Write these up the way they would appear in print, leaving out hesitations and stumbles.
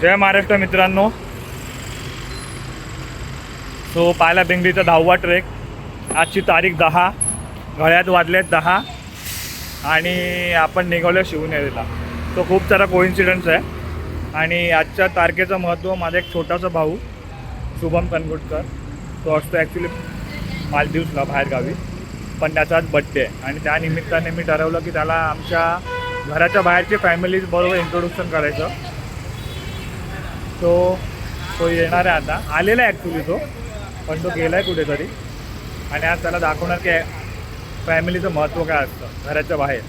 जय महाराष्ट्र मित्रांनो. सो पायला बेंगरीचा 10वा ट्रेक. आजची तारीख 10, घड्यात वाजलेत 10 आणि आपण निघालो शिवनेरीला. तो खूप सारा कोइन्सिडन्स आहे आणि आजच्या तारखेचं महत्त्व माझा एक छोटासा भाऊ शुभम कनगुटकर, तो असतो ॲक्च्युली मालदीवला बाहेरगावी, पण त्याचा आज बड्डे आहे आणि त्या निमित्ताने मी ठरवलं की त्याला आमच्या घराच्या बाहेरचे फॅमिलीज बरोबर इंट्रोडक्शन करायचं. तो येणार आहे, आता आलेला आहे ॲक्च्युली तो, पण तो गेला आहे कुठेतरी आणि आज त्याला दाखवणार की फॅमिलीचं महत्त्व काय असतं घराच्या बाहेर.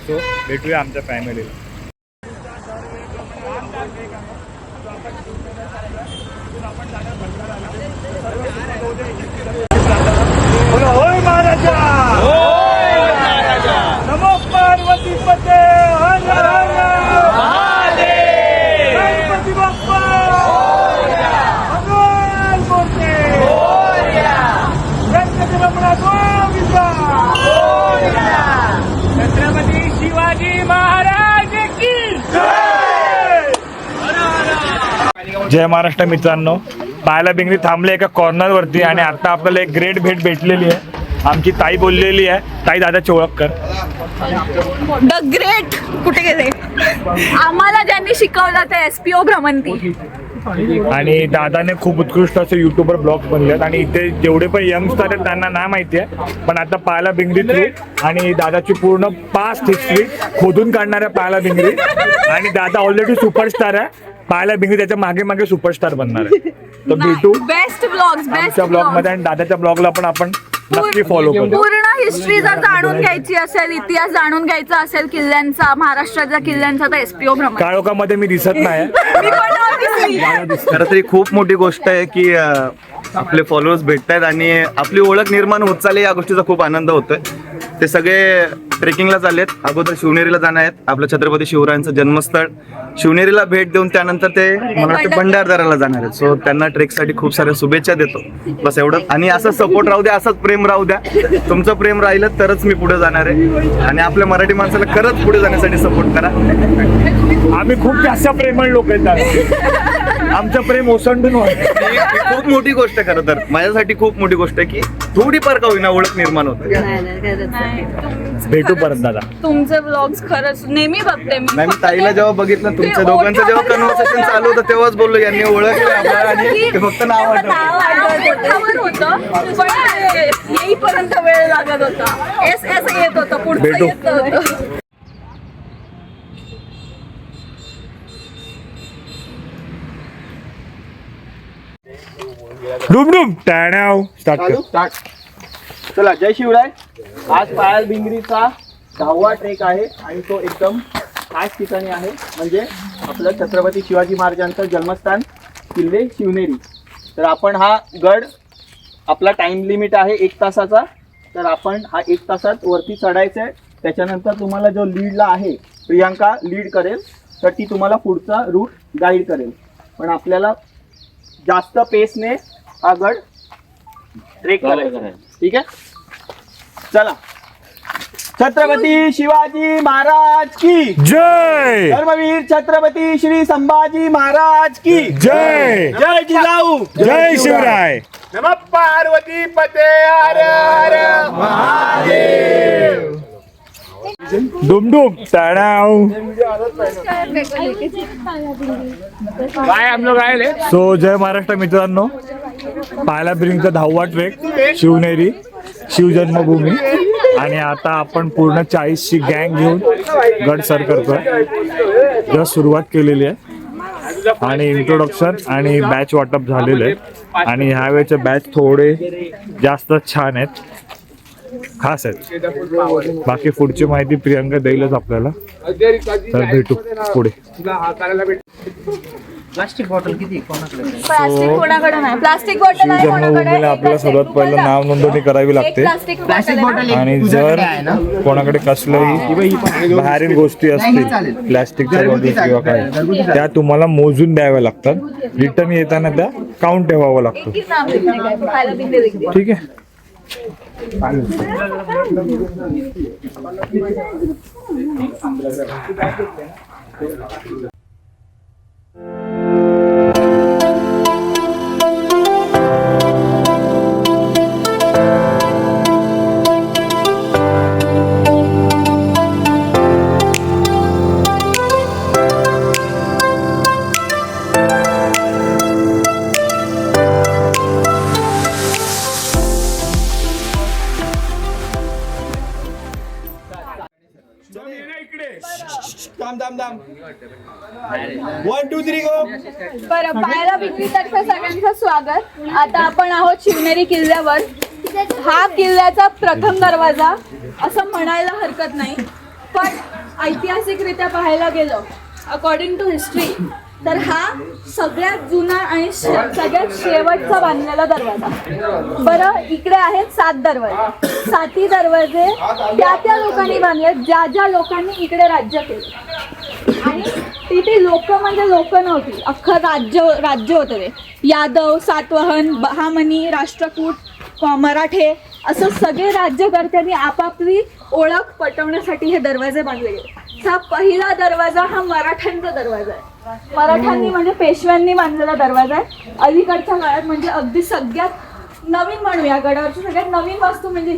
सो भेटूया आमच्या फॅमिलीला. होय महाराजा, नमो पार्वती पते, हर हर महादेव, गणपती बाप्पा मंगल मूर्ती, गणपती रमणा गोविंदा, छत्रपती शिवाजी महाराज की जय. जय महाराष्ट्र मित्रांनो. पायला बेंगरी थांबले एका कॉर्नरवरती आणि आता आपल्याला एक ग्रेट भेट भेटलेली आहे. आमची ताई बोललेली आहे. ताई, दादाची ओळख कर. द ग्रेट कुठे गेले? आम्हाला ज्यांनी शिकवलं ते SPO भ्रमंती. आणि दादाने खूप उत्कृष्ट असे युट्यूबर ब्लॉग्स बनले आहेत आणि इथे जेवढे पण यंगस्टर आहेत त्यांना नाव माहिती आहे, पण आता पायला बेंगरी थ्रू आणि दादाची पूर्ण पास्ट हिस्ट्री खोदून काढणाऱ्या पायला बेंगरी. आणि दादा ऑलरेडी सुपरस्टार आहे. पायला बेंगरी त्याच्या मागे मागे सुपरस्टार बनणार आहे. तर भेटू बेस्ट ब्लॉग्स, आमच्या ब्लॉग मध्ये आणि दादाच्या ब्लॉगला पण आपण नक्की फॉलो करू. पूर्ण हिस्ट्री जर जाणून घ्यायची असेल, इतिहास जाणून घ्यायचा असेल किल्ल्यांचा, महाराष्ट्रातल्या किल्ल्यांचा, तर SPO भ्रमंती. काळोखामध्ये मी दिसत नाही. खरं तरी खूप मोठी गोष्ट आहे की आपले फॉलोअर्स भेटत आहेत आणि आपली ओळख निर्माण होत चालली. या गोष्टीचा खूप आनंद होतोय. ते सगळे ट्रेकिंगला चाललेत. अगोदर शिवनेरीला जाणार आहेत, आपलं छत्रपती शिवरायांचं जन्मस्थळ. शिवनेरीला भेट देऊन त्यानंतर ते मला वाटतं भंडारदऱ्याला जाणार आहेत. सो त्यांना ट्रेकसाठी खूप साऱ्या शुभेच्छा देतो. बस एवढं. आणि असं सपोर्ट राहू द्या, असंच प्रेम राहू द्या. तुमचं प्रेम राहिलं तरच मी पुढे जाणार आहे आणि आपल्या मराठी माणसाला खरंच पुढे जाण्यासाठी सपोर्ट करा. आम्ही खूप जास्त प्रेमळ लोक आहेत. आमचं प्रेम ओसंडून खूप मोठी गोष्ट आहे. खरं तर माझ्यासाठी खूप मोठी गोष्ट आहे की थोडीफार का होईना ओळख निर्माण होते. भेटू परत दादा. तुमचे ब्लॉग्स खरंच नेहमी बघते मी. नाही, मी ताईला जेव्हा बघितलं तुमच्या दोघांचं जेव्हा कन्व्हर्सेशन चालू होतं तेव्हाच बोललो यांनी ओळखलं आपल्याला आणि ते फक्त नाव आठवत होतं, पण येईपर्यंत वेळ लागत होता. SS येत होतं, पुढचं भेटू. येत होतं. डुम टाण्याव स्टार्ट कर. चला, जय शिवराय. आज पायल बिंगरीचा 10वा ट्रेक आहे आणि तो एकदम खास ठिकाणी आहे, म्हणजे आपलं छत्रपती शिवाजी महाराजांचं जन्मस्थान किल्ले शिवनेरी. तर आपण हा गड, आपला टाइम लिमिट आहे 1 तासाचा. तर आपण हा 1 तासात वरती चढायचं आहे. त्याच्यानंतर तुम्हाला जो लीडला आहे, प्रियांका लीड करेल, तर ती तुम्हाला पुढचा रूट गाईड करेल. पण आपल्याला जास्त पेसने हा गड ट्रेक करायचा आहे. ठीक आहे, चला. छत्रपती शिवाजी महाराज की जय. धर्मवीर छत्रपती श्री संभाजी महाराज की जय. जय जिजाऊ, जय शिवराय. नमः पार्वती पते, हर हर महादेव. डुम टाण्याव. काय हम लोग आए. सो जय महाराष्ट्र मित्रांनो. पायला बेंगरीचा 10वा ट्रेक शिवनेरी शिवजन्मभूमी आणि आता आपण पूर्ण 40ची गँग घेऊन गड सर करतोय. जस्ट सुरुवात केलेली आहे आणि इंट्रोडक्शन आणि बॅच वाटप झालेलं आहे आणि ह्या वेळेचे बॅच थोडे जास्त छान आहेत, खास आहेत. बाकी पुढची माहिती प्रियांका देईलच आपल्याला. तर भेटू पुढे. प्लास्टिक कोणाकडे नाही. प्लास्टिक बॉटल आहे कोणाकडे? शिवजन्मभूमीला आपल्याला सर्वात पहिलं नाव नोंदणी करावी लागते प्लास्टिक बॉटल. आणि जर कोणाकडे कसल्याही बाहेरील गोष्टी असतील, प्लॅस्टिकच्या बॉटल किंवा काय, त्या तुम्हाला मोजून द्याव्या लागतात. रिटर्न येताना त्या काउंट ठेवावं लागतं. ठीक आहे. थांब 1 2 3 गो. बरं, पाहायला विक्रीतर्फे सगळ्यांचं स्वागत. आता आपण आहोत शिवनेरी किल्ल्यावर. हा किल्ल्याचा प्रथम दरवाजा असं म्हणायला हरकत नाही, पण ऐतिहासिकरित्या पाहायला गेलं अकॉर्डिंग टू हिस्ट्री तर हा सगळ्यात जुना आणि सगळ्यात शेवटचा बांधलेला दरवाजा. बरं, इकडे आहेत 7 दरवाजे. 7ही दरवाजे त्या लोकांनी बांधले ज्या लोकांनी इकडे राज्य केलं. आणि तिथे लोक म्हणजे लोक नव्हती, अख्खं राज्य होतं ते. यादव, सातवाहन, बहामनी, राष्ट्रकूट, मराठे असं सगळे राज्यकर्त्यांनी आपापली ओळख पटवण्यासाठी हे दरवाजे बांधले गेले. हा पहिला दरवाजा हा मराठ्यांचा दरवाजा आहे. मराठ्यांनी म्हणजे पेशव्यांनी बांधलेला दरवाजा आहे. अलीकडच्या काळात म्हणजे अगदी सगळ्यात नवीन म्हणूया, गडावरची सगळ्यात नवीन वस्तू म्हणजे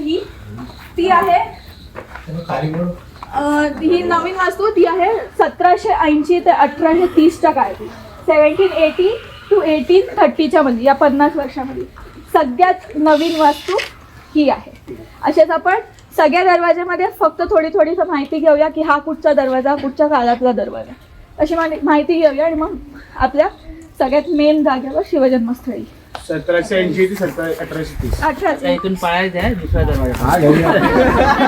ती आहे ही नवीन वास्तू ती आहे 1780 ते 1830च्या काळातील. 1780 to 1830च्या मध्ये, या 50 वर्षामध्ये सगळ्यात नवीन वास्तू ही आहे. असेच आपण सगळ्या दरवाज्यामध्ये फक्त थोडी माहिती घेऊया की हा कुठचा दरवाजा, कुठच्या काळातला दरवाजा, अशी माहिती घेऊया आणि मग आपल्या सगळ्यात मेन जागेवर शिवजन्मस्थळी. 1780 ते 1830. 1830. इथून पाळायचं आहे दुसरा दरवाजा.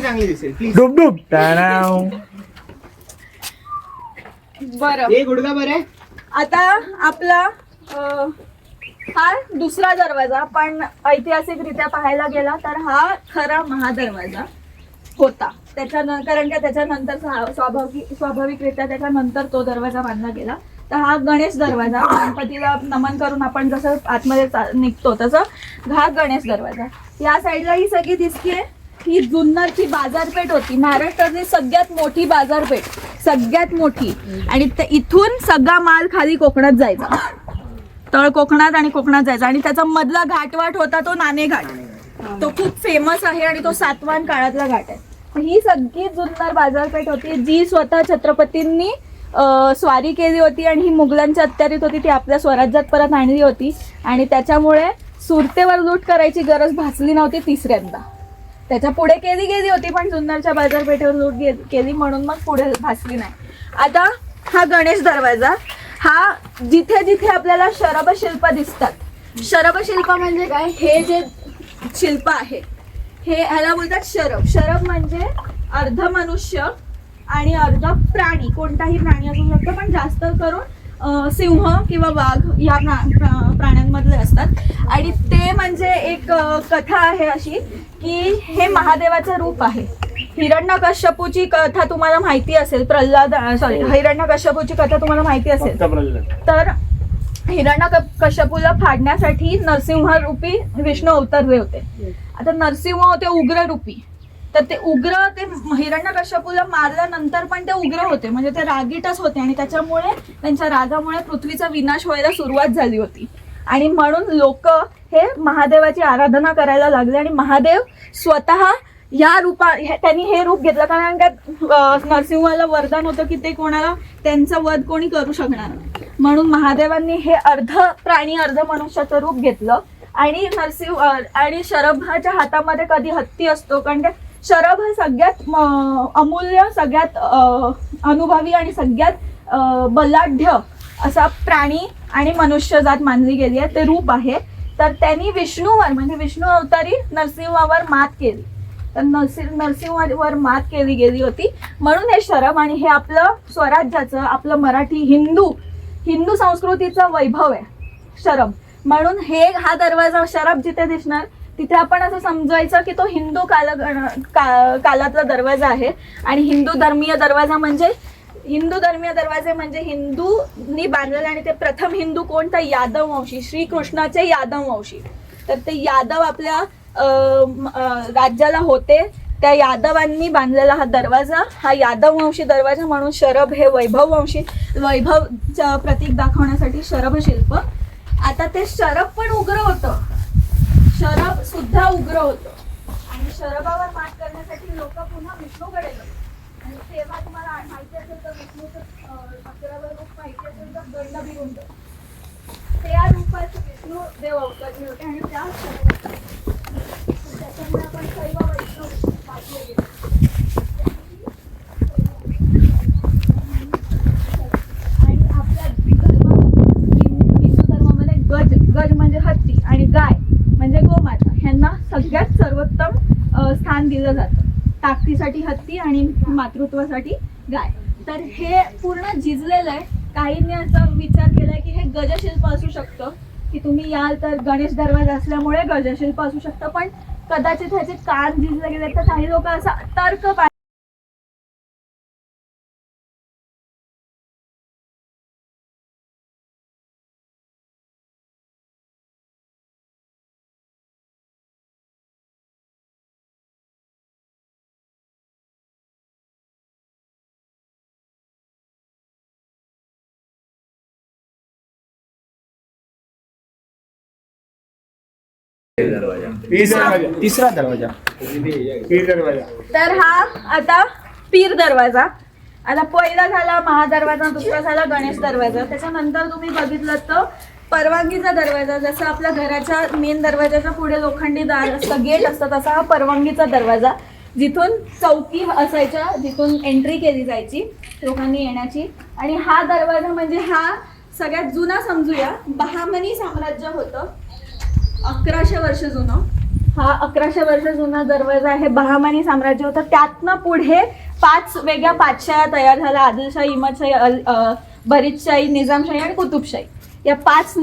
चांगली दिसेल प्लीज. डुबडुब टाणाव. बरं, हे गुडगा बरं. आता आपला हा दुसरा दरवाजा, पण ऐतिहासिकरित्या पाहायला गेला तर हा खरा महादरवाजा होता. कारण का त्याच्यानंतर स्वाभाविकरित्या त्याच्यानंतर तो दरवाजा बांधला गेला. तर हा गणेश दरवाजा, गणपतीला नमन करून आपण जसं आतमध्ये निघतो तसं हा गणेश दरवाजा. या साईडला ही सगळी दिसतीये ही जुन्नरची बाजारपेठ होती, महाराष्ट्रातली सगळ्यात मोठी बाजारपेठ, सगळ्यात मोठी. आणि इथून सगळा माल खाली कोकणात जायचा, तळ कोकणात आणि कोकणात जायचा. आणि त्याचा मधला घाटवाट होता तो नाणे घाट, तो खूप फेमस आहे आणि तो सातवाहन काळातला घाट आहे. ही सगळी जुन्नर बाजारपेठ होती जी स्वतः छत्रपतींनी स्वारी केली होती आणि ही मुघलांच्या अत्यारीत होती, ती आपल्या स्वराज्यात परत आणली होती. आणि त्याच्यामुळे सुरतेवर लूट करायची गरज भासली नव्हती तिसऱ्यांदा. त्याच्या पुढे केली गेली होती पण जुन्नरच्या बाजारपेठेवर लूट केली म्हणून मग पुढे भासली नाही. आता हा गणेश दरवाजा, हा जिथे जिथे आपल्याला शरभशिल्प दिसतात, शरभशिल्प म्हणजे काय, हे जे शिल्प आहे हे ह्याला बोलतात शरभ. शरभ म्हणजे अर्ध मनुष्य आणि अर्ध प्राणी, कोणताही प्राणी असू शकतो पण जास्त करून सिंह किंवा वाघ या प्राण्यांमधले असतात. आणि ते म्हणजे एक कथा आहे अशी की हे महादेवाचं रूप आहे. हिरण्यकश्यपूची कथा तुम्हाला माहिती असेल, हिरण्यकश्यपूची कथा तुम्हाला माहिती असेल तर हिरण्यकश्यपूला फाडण्यासाठी नरसिंह रूपी विष्णू अवतरले होते. आता नरसिंह होते उग्र रूपी, तर ते उग्र ते हिरण्यकश्यपूला मारल्यानंतर पण ते उग्र होते, म्हणजे ते रागीटच होते. आणि त्याच्यामुळे त्यांच्या रागामुळे पृथ्वीचा विनाश व्हायला सुरुवात झाली होती. आणि म्हणून लोक हे महादेवाची आराधना करायला लागले. आणि महादेव स्वतः या त्यांनी हे रूप घेतलं कारण का नरसिंहाला वरदान होतं की ते कोणाला त्यांचा वध कोणी करू शकणार नाही. म्हणून महादेवांनी हे अर्ध प्राणी अर्ध मनुष्याचं रूप घेतलं. आणि आणि शरभाच्या हातामध्ये कधी हत्ती असतो, कारण शरभ हा सगळ्यात अमूल्य, सगळ्यात अनुभवी आणि सगळ्यात बलाढ्य असा प्राणी आणि मनुष्यजात मानली गेली आहे, ते रूप आहे. तर त्यांनी विष्णूवर म्हणजे विष्णू अवतारी नरसिंहावर मात केली, तर नरसिंहावर मात केली गेली होती म्हणून हे शरभ. आणि हे आपलं स्वराज्याचं, आपलं मराठी हिंदू संस्कृतीचं वैभव आहे शरभ. म्हणून हा दरवाजा शरभ जिथे दिसणार तिथे आपण असं समजायचं की तो हिंदू कालातला दरवाजा आहे. आणि हिंदू धर्मीय दरवाजे म्हणजे हिंदूंनी बांधलेले. आणि ते प्रथम हिंदू कोण, तर यादव वंशी, श्रीकृष्णाचे यादव वंशी. तर ते यादव आपल्या राज्याला होते, त्या यादवांनी बांधलेला हा दरवाजा, हा यादव वंशी दरवाजा म्हणून शरभ हे वैभवचं प्रतीक दाखवण्यासाठी शरभ शिल्प. आता ते शरभ पण उग्र होतं, शरभ सुद्धा उग्र होतं. आणि शरभावर मात करण्यासाठी लोक पुन्हा विष्णूकडे गेले. तेव्हा तुम्हाला माहिती असेल तर विष्णूचं 11वं रूप माहिती असेल तर दंडभिरुंड, त्या रूपात विष्णू देव अवतरले होते आणि त्या त्याच्यामुळे आपण शैव वैष्णव मानले गेले. आणि आपल्या धर्मामध्ये हिंदू धर्मामध्ये गज म्हणजे हत्ती आणि गाय म्हणजे गोमाता ह्यांना सगळ्यात सर्वोत्तम स्थान दिलं जातं. ताकदीसाठी हत्ती आणि मातृत्वासाठी गाय. तर हे पूर्ण झिजलेलं आहे. काहींनी असा विचार केलाय की हे गजशिल्प असू शकतं, की तुम्ही याल तर गणेश दरवाजा असल्यामुळे गजशिल्प असू शकतं, पण कदाचित ह्याचे कान झिजले गेले. तर काही लोक असा तर्क तिसरा दरवाजा. तर हा आता पीर दरवाजा. आता पहिला झाला महादरवाजा, दुसरा झाला गणेश दरवाजा. त्याच्यानंतर तुम्ही बघितलं तर परवानगीचा दरवाजा. जसं आपल्या घराच्या मेन दरवाजाच्या पुढे लोखंडी दार असतं, गेट असतं, तसा हा परवानगीचा दरवाजा. जिथून चौकी असायच्या, जिथून एंट्री केली जायची लोकांनी येण्याची. आणि हा दरवाजा म्हणजे हा सगळ्यात जुना समजूया बहामनी साम्राज्य होतं. 1100 वर्ष जुनं. हा 1100 वर्ष जुना दरवाजा आहे. बहामनी साम्राज्य होतं. त्यातनं पुढे 5 वेगळ्या पातशाह्या तयार झाल्या. आदिलशाही, इमदशाही, बरीदशाही, निजामशाही आणि कुतुबशाही. या 5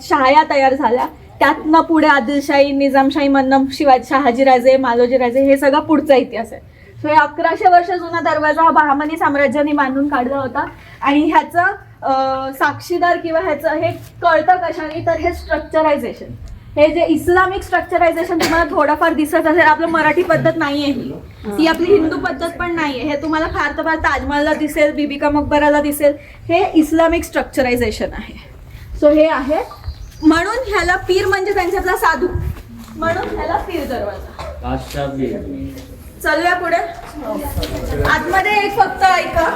शहाया तयार झाल्या. त्यातनं पुढे आदिलशाही, निजामशाही मधनं शहाजीराजे, मालोजीराजे, हे सगळं पुढचा इतिहास आहे. सो हे 1100 वर्ष जुना दरवाजा हा बहामनी साम्राज्याने बांधून काढला होता. आणि ह्याचं साक्षीदार किंवा ह्याचं हे कळतं कशाने, तर हे स्ट्रक्चरायझेशन, हे जे इस्लामिक स्ट्रक्चरायझेशन तुम्हाला थोडंफार दिसत असेल. आपलं मराठी पद्धत नाहीये ही आपली हिंदू पद्धत पण नाहीये. हे तुम्हाला फार तर फार ताजमहलला दिसेल, बीबी का मकबराला दिसेल. हे इस्लामिक स्ट्रक्चरायझेशन आहे. सो हे आहे. म्हणून ह्याला पीर म्हणजे त्यांच्यातला साधू, म्हणून ह्याला पीर दरवाजा. चलूया पुढे. आतमध्ये एक फक्त ऐका.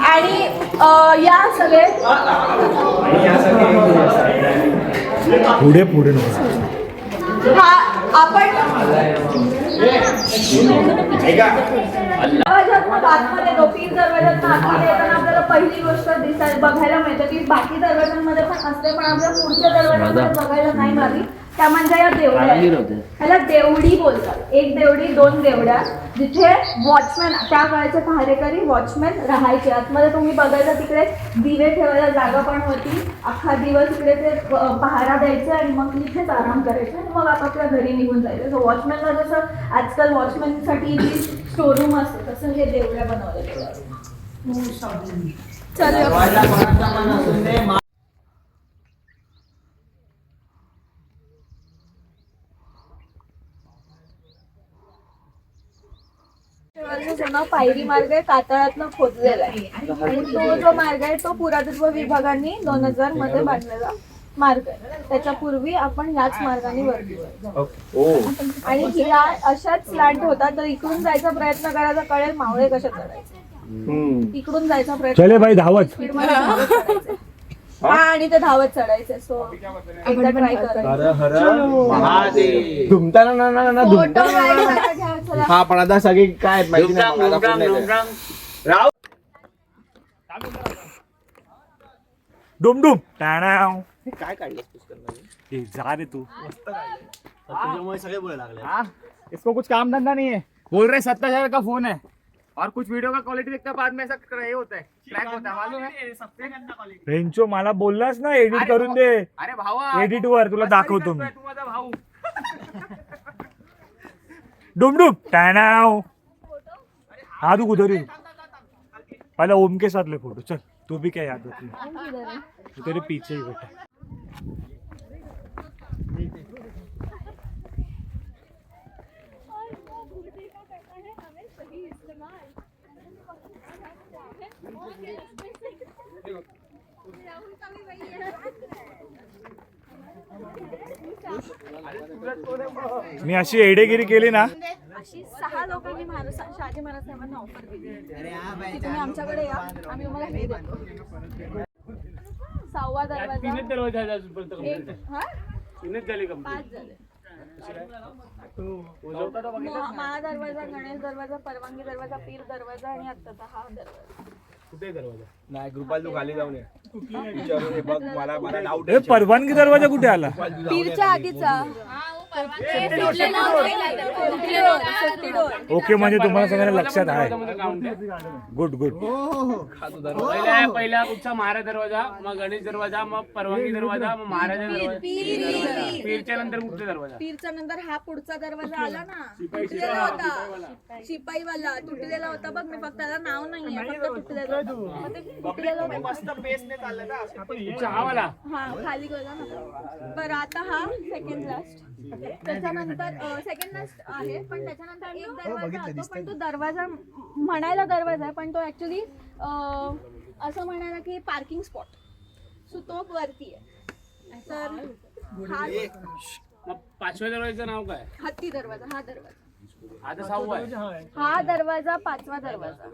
आणि या सगळे पुढे पुढे हा आपण आतमध्ये येतो. पीर दरवाजातून आतमध्ये येताना आपल्याला पहिली गोष्ट बघायला मिळते की बाकी दरवाजांमध्ये पण असते, पण आपल्या पुढच्या दरवाजामध्ये बघायला नाही मिळाली. त्या म्हणजे या देवड्या. ह्याला देवडी बोलतात. एक देवडी, 2 देवड्या, जिथे वॉचमॅन, त्या काळचे पहारेकरी वॉचमॅन राहायचे. आतमध्ये तुम्ही बघायचं तिकडे दिवे ठेवायला जागा पण होती. अख्खा दिवस इकडे ते पहारा द्यायचे आणि मग तिथेच आराम करायचे आणि मग आपापल्या घरी निघून जायचे. सो वॉचमॅनला जसं आजकाल वॉचमॅनसाठी जी स्टोरूम असते तसं हे देवड्या बनवलेल्या. चल जुना पायरी मार्ग आहे, कातळातनं खोदलेला आहे. आणि तो जो मार्ग आहे तो पुरातत्व विभागाने 2000 मध्ये बांधलेला मार्ग आहे. त्याच्या पूर्वी आपण याच मार्गाने वरती जायचो. आणि ह्या अशाच स्लॅन्ट होता. तर इकडून जायचा प्रयत्न करायचा, कळेल मावळे कशा चढायचे. इकडून जायचा प्रयत्न, चले भाई धावत. आणि ते धावत चढायचे. सो एकदा ट्राय करा. हा पण आता सगळे काय माहिती डुमडुम टाणाव. काय काढलं पुस्तक जा रे तू. तुझ्यामुळे सगळे बोलायला लागले. इसको कुछ काम धंधा नहीं है. बोल रहे 70,000 का फोन है और कुछ वीडियो का क्वालिटी देखता बाद में ऐसा ये होता है, क्रैक होता है, मालूम है. सबसे गंदा क्वालिटी. रेंचो मला बोललास ना एडिट करून दे. अरे भावा एडिट वर तुला दाखवतो मी. तू माझा भाऊ. डुमडुम टाणाव. हाँ तू उधर ही पहले ओम के साथ ले फोटो. चल तू भी क्या याद होती, तेरे पीछे ही बैठा. राहुल का भी वही है. मी अशी एडेगिरी केली ना अशी 6 लोकांनी शहाजी महाराज साहेबांना ऑफर दिली की तुम्ही आमच्याकडे या, आम्ही तुम्हाला हे देतो. 6वा दरवाजा हा? 5 झाले. महादरवाजा, गणेश दरवाजा, परवानगी दरवाजा, पीर दरवाजा आणि आत्ताचा हा दरवाजा. नाही ग्रुपाला तू खाली जाऊन ये. विचारून ये बघ, मला डाऊट हे परवानगी दरवाजा कुठे आला? पीरच्या आधीचा ओके, म्हणजे तुम्हाला सगळ्यांना लक्षात आहे. Good good. पहिला कुठचा महाराज दरवाजा, मग गणेश दरवाजा, मग परवानगी दरवाजा, मग महाराज दरवाजा, पीरच्या नंतर कुठचा दरवाजा? पीरच्या नंतर हा पुढचा दरवाजा आला ना, तुटलेला होता, शिपाईवाला तुटलेला होता बघ. मी फक्त त्याला नाव नाहीये, फक्त तुटलेला होता. मग ते तुटलेलं होतं. मस्त पेस्टने चाललं ना असं. कुठचा हा वाला? हा खाली गेला ना. बरं आता हा सेकंड लास्ट. त्याच्यानंतर सेकंड लास्ट आहे, पण त्याच्यानंतर एक दरवाजा होतो, पण तो दरवाजा म्हणायला दरवाजा आहे, पण तो ऍक्च्युली असं म्हणायला की पार्किंग स्पॉट. सो तो वरती आहे. तर हा मग 5व्या दरवाजाचं नाव काय? हत्ती दरवाजा. हा दरवाजा, आता 6वा आहे. हा दरवाजा 5वा दरवाजा.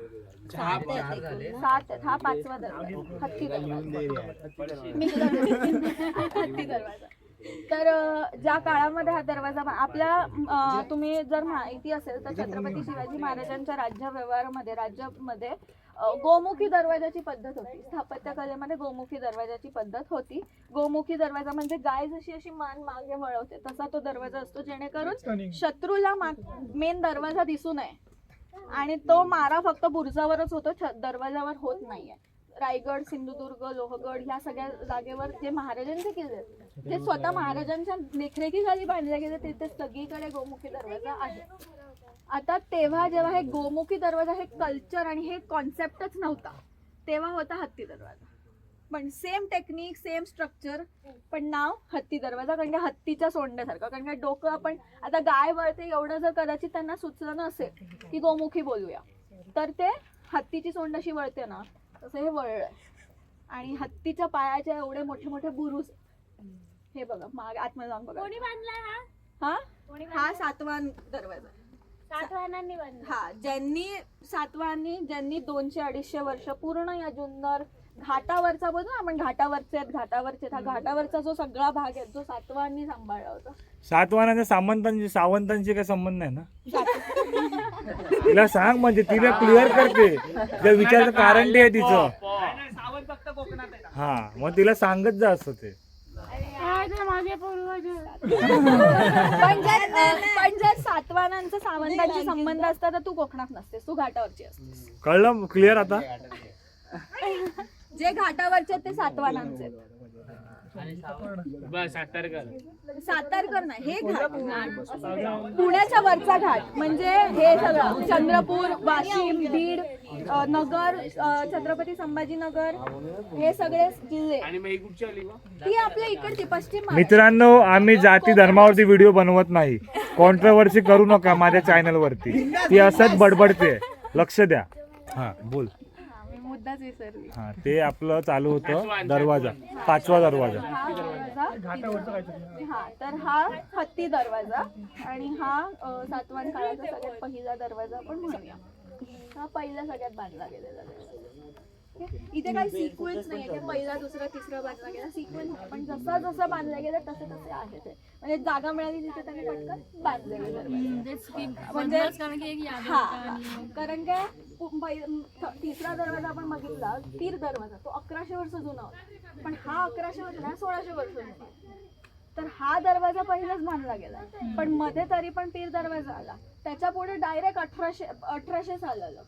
7 आहेत. हा 5वा दरवाजा, हत्ती दरवाजा. मी तुला हत्ती दरवाजा. तर ज्या काळामध्ये हा दरवाजा आपल्या तुम्ही जर माहिती असेल तर छत्रपती शिवाजी महाराजांच्या राज्यामध्ये गोमुखी दरवाजाची पद्धत होती. स्थापत्य कलेमध्ये गोमुखी दरवाजाची पद्धत होती. गोमुखी दरवाजा म्हणजे गाय जशी अशी मान मागे वळवते तसा तो दरवाजा असतो, जेणेकरून शत्रूला मेन दरवाजा दिसू नये. आणि तो मारा फक्त बुरुजावरच होतो, दरवाजावर होत नाहीये. रायगड, सिंधुदुर्ग, लोहगड ह्या सगळ्या जागेवर जे महाराजांचे किल्ले आहेत ते स्वतः महाराजांच्या देखरेखीखाली बांधले गेले, तिथे सगळीकडे गोमुखी दरवाजा आहे. आता तेव्हा जेव्हा हे गोमुखी दरवाजा हे कल्चर आणि हे कॉन्सेप्टच नव्हता, तेव्हा होता हत्ती दरवाजा. पण सेम टेक्निक, सेम स्ट्रक्चर, पण नाव हत्ती दरवाजा. कारण की हत्तीच्या सोंड्यासारखं, कारण की डोकं आपण आता गाय वळते एवढं जर कदाचित त्यांना सुचलं नसेल की गोमुखी बोलूया, तर ते हत्तीची सोंड अशी वळते ना तसं हे वळलंय. आणि हत्तीच्या पायाच्या एवढे मोठे मोठे बुरुज. हे बघा माग आतमध्ये जाऊन बघा. कोणी बांधलाय हा 7वा दरवाजा. सातवाहनांनी बांधला. हा ज्यांनी 200-250 वर्ष पूर्ण या जुन्नर घाटावरचा बोलतो आपण, घाटावरचे हा घाटावरचा जो सगळा भाग आहे जो सातवाहनांनी सांभाळला होता. सातवाहनाच्या सावंतांची काही संबंध नाही ना? तिला सांग, म्हणजे तिला क्लिअर करते जे विचारायचं कारण ते आहे तिचं. सावंत फक्त कोकणात आहे. हा, मग तिला सांगत जा असं ते. पण जर सातवाहनांचा सावंतांशी संबंध असता तर तू कोकणात नसतेस, तू घाटावरची असतेस. कळलं क्लिअर आता? जे घाटावरचे ते सातवाहनांचे. बस सातारकर नाही, हे घाट पुण्याच्या वरचा घाट म्हणजे हे सगळं चंद्रपूर, वाशिम, बीड, नगर, छत्रपती संभाजीनगर हे सगळे जिल्हे. आणि मग ही कुठची आली मग? ती आपल्या इकडची पश्चिम महाराष्ट्र. मित्रांनो, आम्ही जाती धर्मावरती व्हिडिओ बनवत नाही. कॉन्ट्रोवर्सी करू नका माझ्या चॅनल वरती. ती असंच बडबडते, लक्ष द्या. हा बोल. मुद्दाच विसरली. हा, ते आपलं चालू होतं दरवाजा, 5वा दरवाजा. हा, तर हा हत्ती दरवाजा आणि हा सातवाहन काळाचा सगळ्यात पहिला दरवाजा आपण म्हणूया. हा पहिला सगळ्यात बांधला गेलेला दरवाजा. इथे काही सिक्वेन्स नाही आहे, पहिला दुसरा तिसरा बांधला गेला सिक्वेन्स, पण जसा जसा बांधला गेला तसे तसे आहे ते. म्हणजे जागा मिळाली तिथे त्यांनी पटकन बांधलेले दरवाजे. म्हणजे हा, कारण काय तिसरा दरवाजा आपण बघितला पीर दरवाजा, तो 1100 वर्ष जुना होता, पण हा 1100 वर्ष नाही 1600 वर्ष जुना. तर हा दरवाजा पहिलाच बांधला गेला, पण मध्ये तरी पण पीर दरवाजा आला. त्याच्या पुढे डायरेक्ट 1800 साल आलं.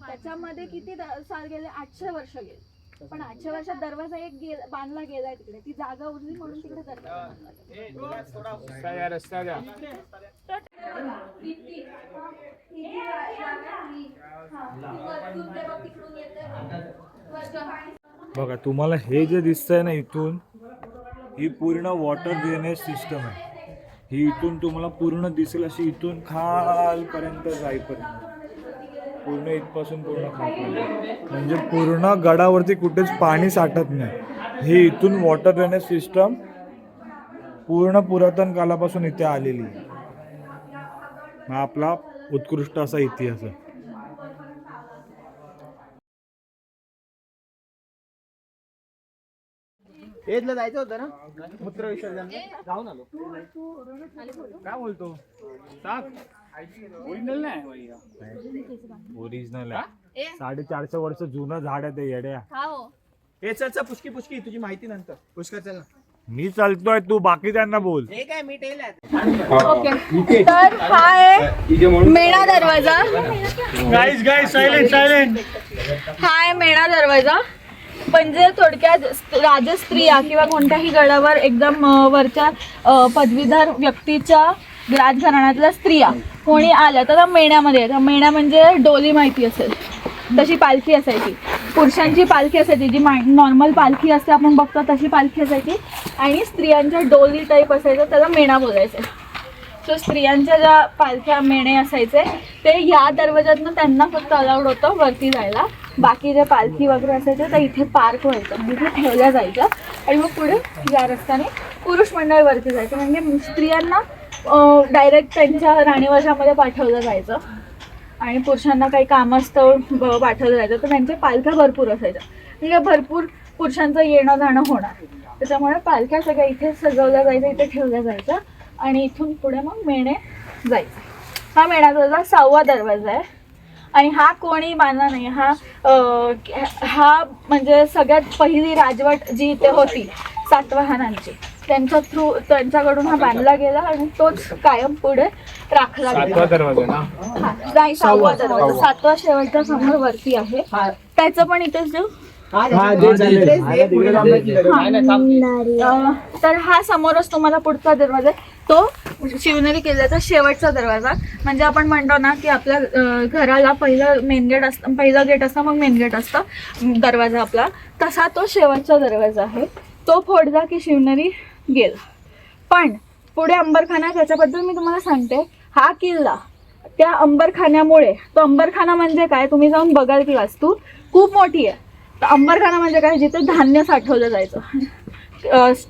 त्याच्यामध्ये किती साल गेले? 800 वर्ष गेले. पण 800 वर्षात दरवाजा एक बांधला गेलाय तिकडे, ती जागा उरली म्हणून तिकडे दरवाजा बांधला. रस्ता द्या. बघा, तुम्हाला हे जे दिसतंय ना इथून, ही पूर्ण वॉटर ड्रेनेज सिस्टम आहे. ही इथून तुम्हाला पूर्ण दिसेल अशी, इथून खालपर्यंत जाईपर्यंत पूर्ण इथपासून पूर्ण खालपर्यंत, म्हणजे पूर्ण गडावरती कुठेच पाणी साठत नाही. हे इथून वॉटर ड्रेनेज सिस्टम पूर्ण पुरातन कालापासून इथे आलेली आहे. हा आपला उत्कृष्ट असा इतिहास आहे. एजला जायचं होतं ना मूत्र विसर्जन जाऊन आलो. काय बोलतो ओरिजिनल नाही ओरिजिनल आहे. 450 वर्ष जुनं झाड आहे ते येड्या. हे चल पुष्की पुष्की तुझी माहिती नंतर. पुष्कर चल ना. मी चालतोय, तू बाकी त्यांना बोल. हे काय मी टेल आहे. ओके, तर हा आहे मेणा दरवाजा. Guys silent silent. हा आहे मेणा दरवाजा. म्हणजे थोडक्यात राजस्त्रिया किंवा कोणत्याही गडावर एकदम वरच्या पदवीधर व्यक्तीच्या राजघराण्यातल्या स्त्रिया कोणी आल्या तर त्या मेण्यामध्ये येतात. मेणा म्हणजे डोली माहिती असेल तशी पालखी असायची. पुरुषांची पालखी असायची जी नॉर्मल पालखी असते आपण बघतो तशी पालखी असायची, आणि स्त्रियांच्या डोली टाईप असायचं त्याला मेणा बोलायचं. सो स्त्रियांच्या ज्या पालख्या मेणे असायचे ते ह्या दरवाज्यातनं त्यांना फक्त अलाउड होतं वरती जायला. बाकी जे पालखी वगैरे असायचे तर इथे पार्क व्हायचं, इथे ठेवल्या जायच्या, आणि मग पुढे या रस्त्याने पुरुष मंडळ वरती जायचं. म्हणजे स्त्रियांना डायरेक्ट त्यांच्या राणीवशामध्ये पाठवलं जायचं, आणि पुरुषांना काही कामास्तव पाठवलं जायचं. तर त्यांच्या पालख्या भरपूर असायच्या, म्हणजे भरपूर पुरुषांचं येणं जाणं होणार. त्याच्यामुळे पालख्या सगळ्या इथे सजवल्या जायच्या, इथे ठेवल्या जायच्या, आणि इथून पुढे मग मेणे जायचं. हा मेणाचा 6वा दरवाजा आहे, आणि हा कोणी बांधला नाही. हा म्हणजे सगळ्यात पहिली राजवट जी इथे होती सातवाहनांची, त्यांच्याकडून हा बांधला गेला, आणि तोच कायम पुढे राखला गेला. दरवाजा ना नाही, 6वा दरवाजा. 7वा शेवटच्या समोर वरती आहे, त्याचं पण इथेच देऊ. तर हा समोरच तुम्हाला पुढचा दरवाजा आहे, तो शिवनेरी किल्ल्याचा शेवटचा दरवाजा. म्हणजे आपण म्हणतो ना की आपल्या घराला पहिलं मेन गेट असतं, पहिलं गेट असतं मग मेन गेट असतं दरवाजा आपला, तसा तो शेवटचा दरवाजा आहे. तो फोडला की शिवनेरी गेला. पण पुढे अंबरखाना, त्याच्याबद्दल मी तुम्हाला सांगते. हा किल्ला त्या अंबरखान्यामुळे, तो अंबरखाना म्हणजे काय तुम्ही जाऊन बघाल की वास्तू खूप मोठी आहे. तर अंबरखाना म्हणजे काय, जिथे धान्य साठवलं जायचं,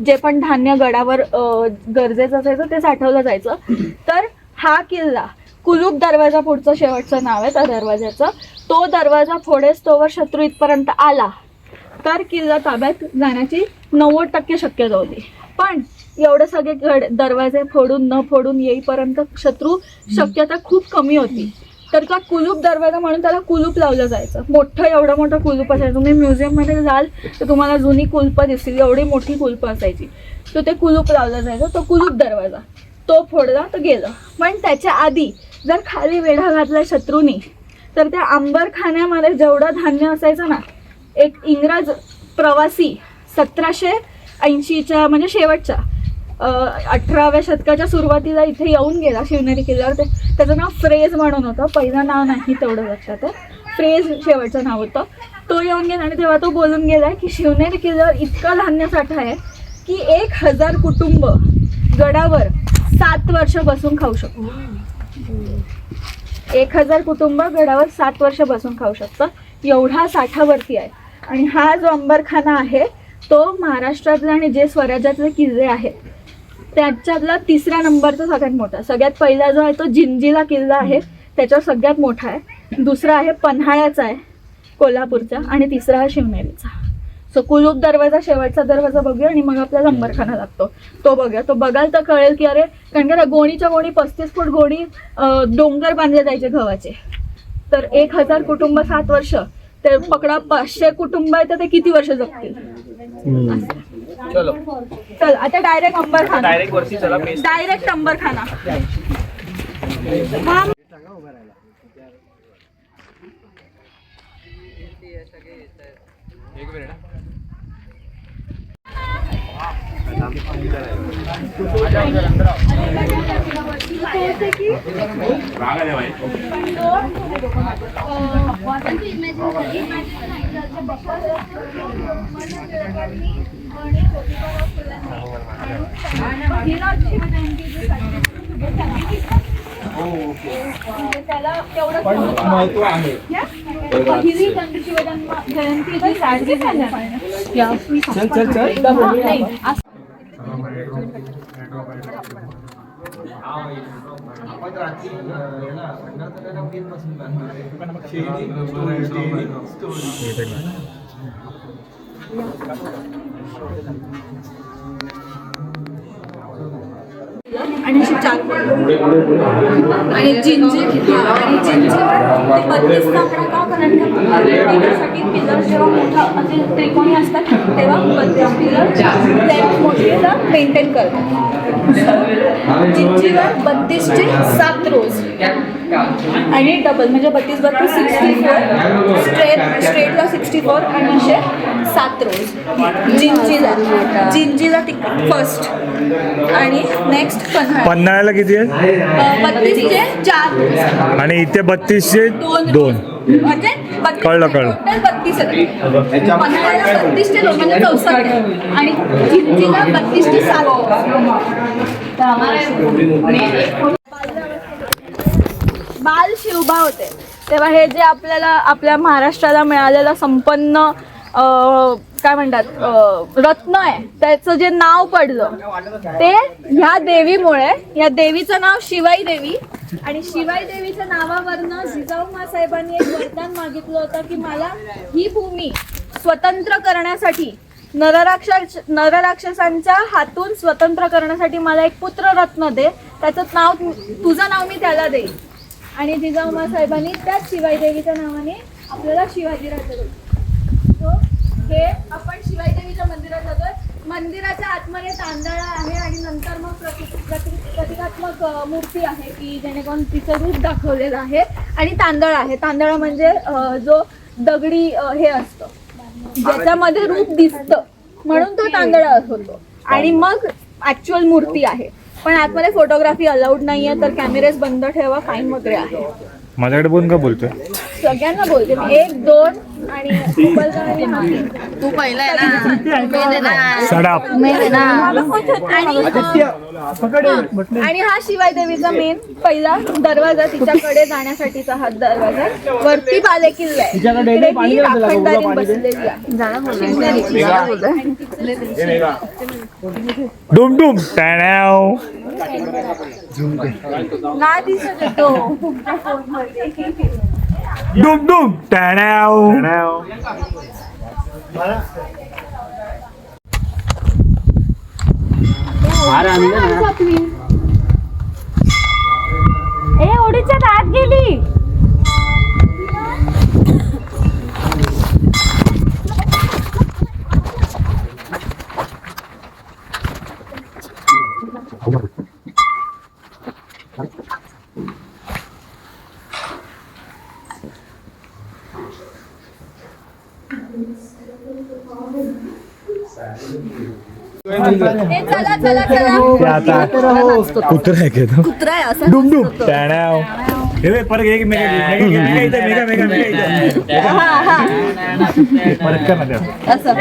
जे पण धान्य गडावर गरजेचं असायचं ते साठवलं जायचं. तर हा किल्ला कुलूप दरवाजा पुढचं शेवटचं नाव आहे त्या दरवाजाचं. तो दरवाजा फोडेस तोवर शत्रू इथपर्यंत आला तर किल्ला ताब्यात जाण्याची 90% शक्यता होती. पण एवढे सगळे दरवाजे फोडून न फोडून येईपर्यंत शत्रू शक्यता खूप कमी होती. तर का कुलूप दरवाजा म्हणून त्याला कुलूप लावलं जायचं. एवढं मोठं कुलूप असायचं. तुम्ही म्युझियममध्ये जाल तर तुम्हाला जुनी कुलपं दिसतील, एवढी मोठी कुलपं असायची. तर ते कुलूप लावलं जायचं, तो कुलूप दरवाजा. तो फोडला तर गेलं. पण त्याच्या आधी जर खाली वेढा घातला शत्रूनी तर त्या अंबरखान्यामध्ये जेवढं धान्य असायचं ना, एक इंग्रज प्रवासी 1780च्या म्हणजे शेवटच्या 18व्या शतकाच्या सुरुवातीला इथे येऊन गेला शिवनेरी किल्ल्यावर. त्याचं नाव फ्रेज म्हणून होतं, पहिलं नाव नाही तेवढं लक्षात आहे. फ्रेज शेवटचं नाव होतं. तो येऊन गेला आणि तेव्हा तो बोलून गेला की शिवनेरी किल्ल्यावर इतका धान्यसाठा आहे की 1000 कुटुंब गडावर 7 वर्ष बसून खाऊ शकतो. 1000 कुटुंब गडावर 7 वर्ष बसून खाऊ शकतं, एवढा साठावरती आहे. आणि हा जो अंबरखाना आहे तो महाराष्ट्रातले आणि जे स्वराज्यातले किल्ले आहेत त्याच्यातला 3ऱ्या नंबरचा सगळ्यात मोठा. सगळ्यात पहिला जो आहे तो जिंजीला किल्ला आहे, त्याच्यावर सगळ्यात मोठा आहे. दुसरा आहे पन्हाळ्याचा आहे कोल्हापूरचा, आणि तिसरा आहे शिवनेरीचा. सो कुलूप दरवाजा शेवटचा दरवाजा बघूया, आणि मग आपल्याला अंबरखाना लागतो तो बघूया. तो बघाल तर कळेल की अरे, कारण का गोणीच्या गोणी 35 फूट गोणी डोंगर बांधले जायचे गव्हाचे. तर 1000 कुटुंब 7 वर्ष, ते पकडा 500 कुटुंब आहे तर ते किती वर्ष जगतील. चलो चल आता डायरेक्ट अंबरखाना, डायरेक्ट वरती चला. डायरेक्ट अंबरखाना. त्याला तेवढं महत्व आहे. पहिली शिवजयंती साजरी झाल्या. चल चल चल. आणि अशी चार आणि जिंजी आणि जिंजीवर ते 32 लाकडं का कारण का त्याच्यासाठी पिलर जेव्हा मोठा असे त्रिकोणी असतात तेव्हा 32 पिलर लेफ्ट मोठेला मेंटेन करतात. जिंजीवर 32चे 7 रोज आणि डबल म्हणजे 32 32 64 स्ट्रेटला 64 आणि असे 7 रोज जिंजीला फर्स्ट आणि नेक्स्ट पन्हाळ्याला किती आहे? 32चे 4 रोज आणि इथे 32चे 2. म्हणजे कळलं. टोटल 32 आहे. पन्हाळ्याला 32चे 2 म्हणजे 64 आहे. आणि जिंजीला 32चे 7 बाल शिवबा होते तेव्हा हे जे आपल्याला आपल्या महाराष्ट्राला मिळालेलं संपन्न काय म्हणतात रत्न आहे त्याचं जे नाव पडलं ते ह्या देवीमुळे. या देवीचं नाव शिवाई देवी आणि शिवाई देवीच्या नावावरनं जिजाऊ साहेबांनी एक वरदान मागितलं होतं की मला ही भूमी स्वतंत्र करण्यासाठी नरराक्षसांच्या हातून स्वतंत्र करण्यासाठी मला एक पुत्ररत्न दे, त्याचं नाव तुझं नाव मी त्याला देईन. आणि जिजाऊ साहेबांनी त्याच शिवाई देवीच्या नावाने आपल्याला शिवाजी राज्य दिलं. सो हे आपण शिवाई देवीच्या मंदिरात जातोय. मंदिराच्या आतमध्ये तांदळा आहे आणि नंतर मग प्रतिकात्मक मूर्ती आहे की जेणेकरून तिचं रूप दाखवलेलं आहे. आणि तांदळ आहे. तांदळा म्हणजे जो दगडी हे असतं ज्याच्यामध्ये रूप दिसतं म्हणून तो तांदळा होतो. आणि मग ऍक्च्युअल मूर्ती आहे. पण आतमध्ये फोटोग्राफी अलाउड नाहीये तर कॅमेरेज बंद ठेवा, फाईन वगैरे आहे. माझ्याकडे बोल का बोलतोय? सगळ्यांना बोलते मी 1 2 आणि तू पहिला आहे ना सडाप. आणि हा शिवाय देवीचा मेन पहिला दरवाजा तिच्याकडे जाण्यासाठीचा हा दरवाजा. वरती बाले किल्ला आहे. इकडे ही राखणदारी बसलेली आहे. डुम टॅनाव. ना दिसत येतो तुमच्या फोन मध्ये. डुम टॅनाव. ए ओढीच्या आत गेली. चला चला चला. ते आता कुत्रा आहे का तो? कुत्रा आहे असं. डुम टॅनाव. हे परत एक मेगा परत कर ना असं.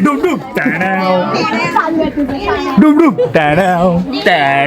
डुम टॅनाव. डुम टॅनाव. त्या